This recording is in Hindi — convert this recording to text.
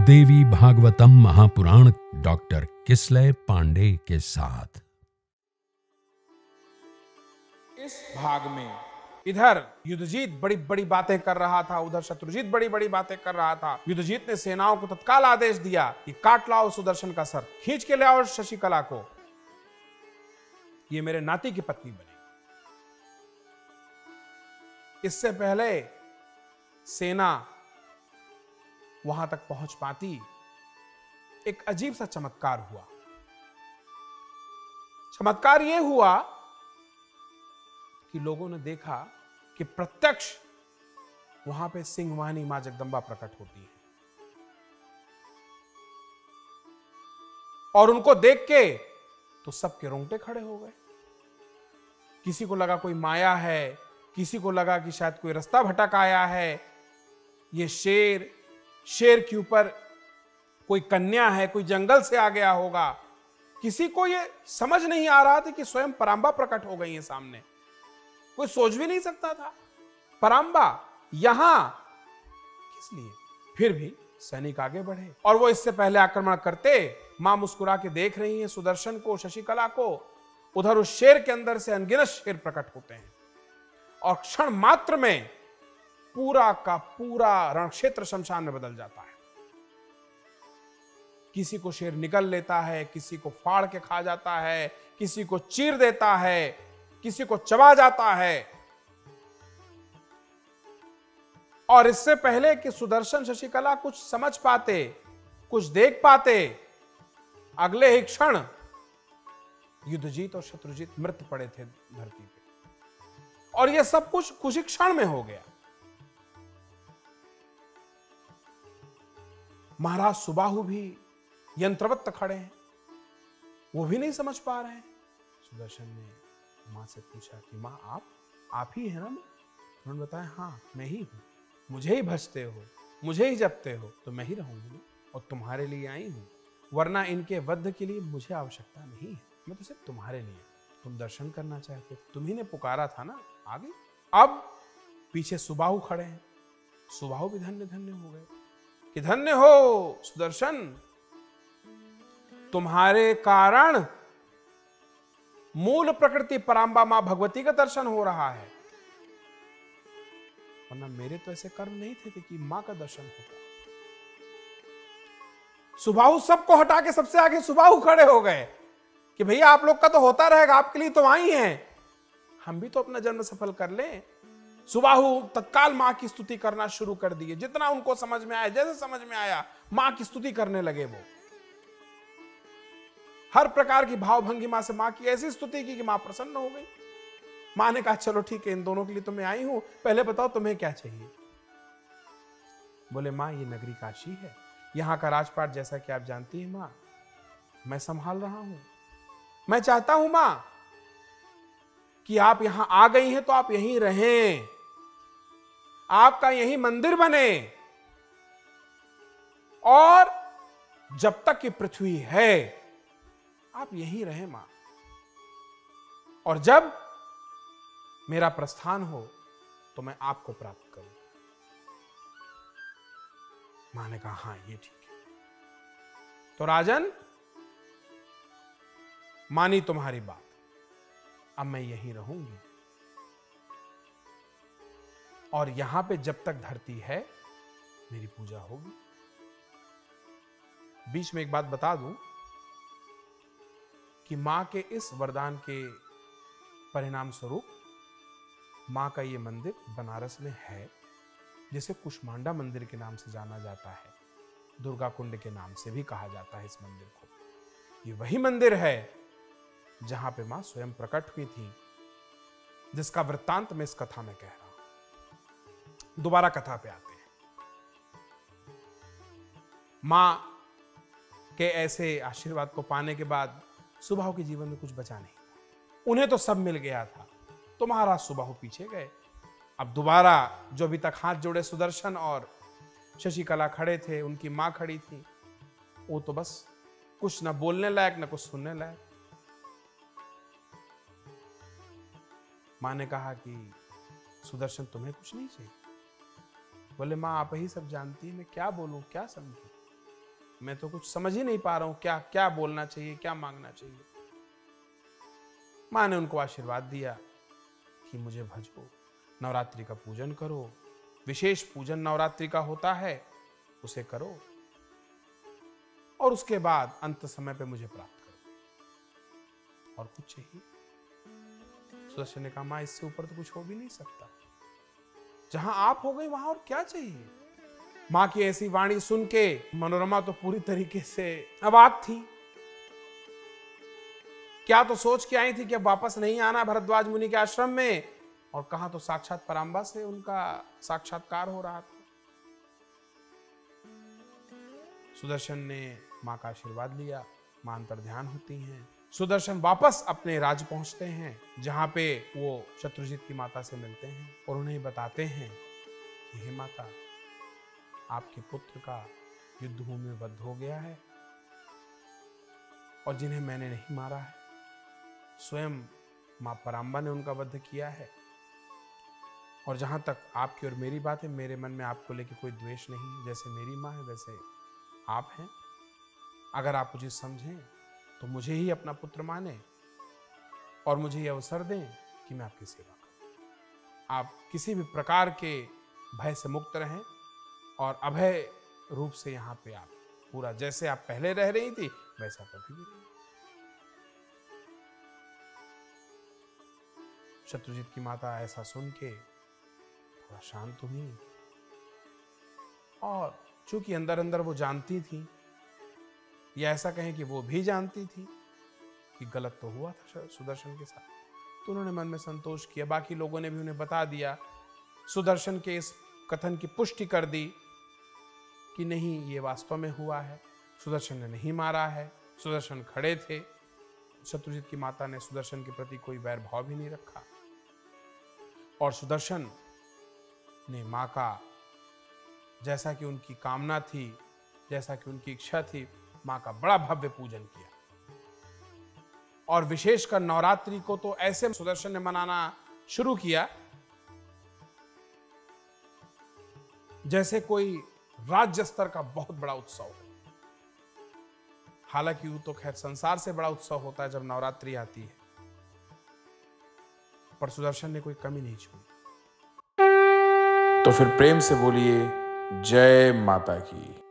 देवी भागवतम महापुराण डॉक्टर किसलय पांडे के साथ। इस भाग में इधर युद्धजीत बड़ी बड़ी बातें कर रहा था, उधर शत्रुजीत बड़ी बड़ी बातें कर रहा था। युद्धजीत ने सेनाओं को तत्काल आदेश दिया कि काट लाओ सुदर्शन का सर, खींच के ले आओ शशिकला को, ये मेरे नाती की पत्नी बनेगी। इससे पहले सेना वहां तक पहुंच पाती, एक अजीब सा चमत्कार हुआ। चमत्कार यह हुआ कि लोगों ने देखा कि प्रत्यक्ष वहां पे सिंहवाहिनी मां जगदंबा प्रकट होती है, और उनको देख के तो सबके रोंगटे खड़े हो गए। किसी को लगा कोई माया है, किसी को लगा कि शायद कोई रास्ता भटक आया है, ये शेर के ऊपर कोई कन्या है, कोई जंगल से आ गया होगा। किसी को ये समझ नहीं आ रहा था कि स्वयं परांबा प्रकट हो गई है सामने। कोई सोच भी नहीं सकता था परांबा यहां किस लिए। फिर भी सैनिक आगे बढ़े, और वो इससे पहले आक्रमण करते मां मुस्कुरा के देख रही है सुदर्शन को, शशिकला को। उधर उस शेर के अंदर से अनगिनत शेर प्रकट होते हैं, और क्षण मात्र में पूरा का पूरा रणक्षेत्र शमशान में बदल जाता है। किसी को शेर निगल लेता है, किसी को फाड़ के खा जाता है, किसी को चीर देता है, किसी को चबा जाता है। और इससे पहले कि सुदर्शन शशिकला कुछ समझ पाते, कुछ देख पाते, अगले ही क्षण युद्धजीत और शत्रुजीत मृत पड़े थे धरती पे। और यह सब कुछ ही क्षण में हो गया। महाराज सुबाहु भी यंत्रवत खड़े हैं, वो भी नहीं समझ पा रहे हैं। सुदर्शन ने मां से पूछा कि मां आप ही है ना? उन्होंने बताया हाँ मैं ही हूं, मुझे ही भजते हो, मुझे ही जपते हो, तो मैं ही रहूंगी और तुम्हारे लिए आई हूं, वरना इनके वध के लिए मुझे आवश्यकता नहीं है। मैं तो सिर्फ तुम्हारे लिए, तुम दर्शन करना चाहते, तुम्ही ने पुकारा था ना, आ गई। अब पीछे सुबाहु खड़े हैं, सुबाहु भी धन्य धन्य हो गए कि धन्य हो सुदर्शन, तुम्हारे कारण मूल प्रकृति परांबा मां भगवती का दर्शन हो रहा है, वरना मेरे तो ऐसे कर्म नहीं थे कि मां का दर्शन होता। सुबाहु सबको हटा के सबसे आगे सुबाहु खड़े हो गए कि भैया आप लोग का तो होता रहेगा, आपके लिए तो आई हैं, हम भी तो अपना जन्म सफल कर लें। सुबाहु तत्काल मां की स्तुति करना शुरू कर दिए, जितना उनको समझ में आया, जैसे समझ में आया मां की स्तुति करने लगे। वो हर प्रकार की भावभंगिमा से मां की ऐसी स्तुति की कि मां प्रसन्न हो गई। मां ने कहा चलो ठीक है, इन दोनों के लिए तो मैं आई हूं, पहले बताओ तुम्हें क्या चाहिए। बोले मां ये नगरी काशी है, यहां का राजपाट जैसा कि आप जानती हैं मां, मैं संभाल रहा हूं। मैं चाहता हूं मां कि आप यहां आ गई हैं तो आप यहीं रहें, आपका यही मंदिर बने, और जब तक ये पृथ्वी है आप यहीं रहें मां, और जब मेरा प्रस्थान हो तो मैं आपको प्राप्त करूं। मां ने कहा हां ये ठीक है। तो राजन मानी तुम्हारी बात, अब मैं यहीं रहूंगी, और यहां पे जब तक धरती है मेरी पूजा होगी। बीच में एक बात बता दूं कि मां के इस वरदान के परिणाम स्वरूप मां का ये मंदिर बनारस में है, जिसे कुष्मांडा मंदिर के नाम से जाना जाता है, दुर्गा कुंड के नाम से भी कहा जाता है इस मंदिर को। ये वही मंदिर है जहां पे मां स्वयं प्रकट हुई थी, जिसका वृत्तांत मैं इस कथा में कह रहा हूं। दोबारा कथा पे आते हैं। मां के ऐसे आशीर्वाद को पाने के बाद सुबाहु के जीवन में कुछ बचा नहीं। उन्हें तो सब मिल गया था, तो महाराज सुबाहु पीछे गए। अब दोबारा जो अभी तक हाथ जोड़े सुदर्शन और शशिकला खड़े थे, उनकी मां खड़ी थी, वो तो बस कुछ ना बोलने लायक ना कुछ सुनने लायक। मां ने कहा कि सुदर्शन तुम्हें कुछ नहीं चाहिए? बोले मां आप ही सब जानती है, मैं क्या बोलूं क्या समझूं। मैं तो कुछ समझ ही नहीं पा रहा हूं, क्या क्या बोलना चाहिए, क्या मांगना चाहिए। माँ ने उनको आशीर्वाद दिया कि मुझे भजो, नवरात्रि का पूजन करो, विशेष पूजन नवरात्रि का होता है, उसे करो और उसके बाद अंत समय पे मुझे प्राप्त करो। और कुछ चाहिए? सुदर्शन ने कहा, मां इससे ऊपर तो कुछ हो भी नहीं सकता, जहां आप हो गई वहां और क्या चाहिए। मां की ऐसी वाणी सुन के मनोरमा तो पूरी तरीके से अवाक थी। क्या तो सोच के आई थी कि अब वापस नहीं आना भरद्वाज मुनि के आश्रम में, और कहा तो साक्षात परांबा से उनका साक्षात्कार हो रहा था। सुदर्शन ने मां का आशीर्वाद लिया, मां अंतर ध्यान होती हैं। सुदर्शन वापस अपने राज्य पहुंचते हैं, जहां पे वो शत्रुजित की माता से मिलते हैं और उन्हें बताते हैं कि हे माता, आपके पुत्र का युद्ध भूमि में वध हो गया है और जिन्हें मैंने नहीं मारा है, स्वयं मां परांबा ने उनका वध किया है। और जहां तक आपकी और मेरी बात है, मेरे मन में आपको लेके कोई द्वेष नहीं है। जैसे मेरी मां है वैसे आप हैं। अगर आप मुझे समझें तो मुझे ही अपना पुत्र माने और मुझे ये अवसर दें कि मैं आपकी सेवा करूं। आप किसी भी प्रकार के भय से मुक्त रहें और अभय रूप से यहाँ पे आप पूरा जैसे आप पहले रह रही थी वैसा कभी भी रहिए। शत्रुजित की माता ऐसा सुन के थोड़ा शांत हुई और चूंकि अंदर अंदर वो जानती थी, या ऐसा कहें कि वो भी जानती थी कि गलत तो हुआ था सुदर्शन के साथ, तो उन्होंने मन में संतोष किया। बाकी लोगों ने भी उन्हें बता दिया, सुदर्शन के इस कथन की पुष्टि कर दी कि नहीं, ये वास्तव में हुआ है, सुदर्शन ने नहीं मारा है, सुदर्शन खड़े थे। शत्रुजित की माता ने सुदर्शन के प्रति कोई वैर भाव भी नहीं रखा और सुदर्शन ने मां का जैसा कि उनकी कामना थी, जैसा कि उनकी इच्छा थी, मां का बड़ा भव्य पूजन किया। और विशेषकर नवरात्रि को तो ऐसे सुदर्शन ने मनाना शुरू किया जैसे कोई राज्य स्तर का बहुत बड़ा उत्सव हो। हालांकि वो तो खैर संसार से बड़ा उत्सव होता है जब नवरात्रि आती है, पर सुदर्शन ने कोई कमी नहीं छोड़ी। तो फिर प्रेम से बोलिए जय माता की।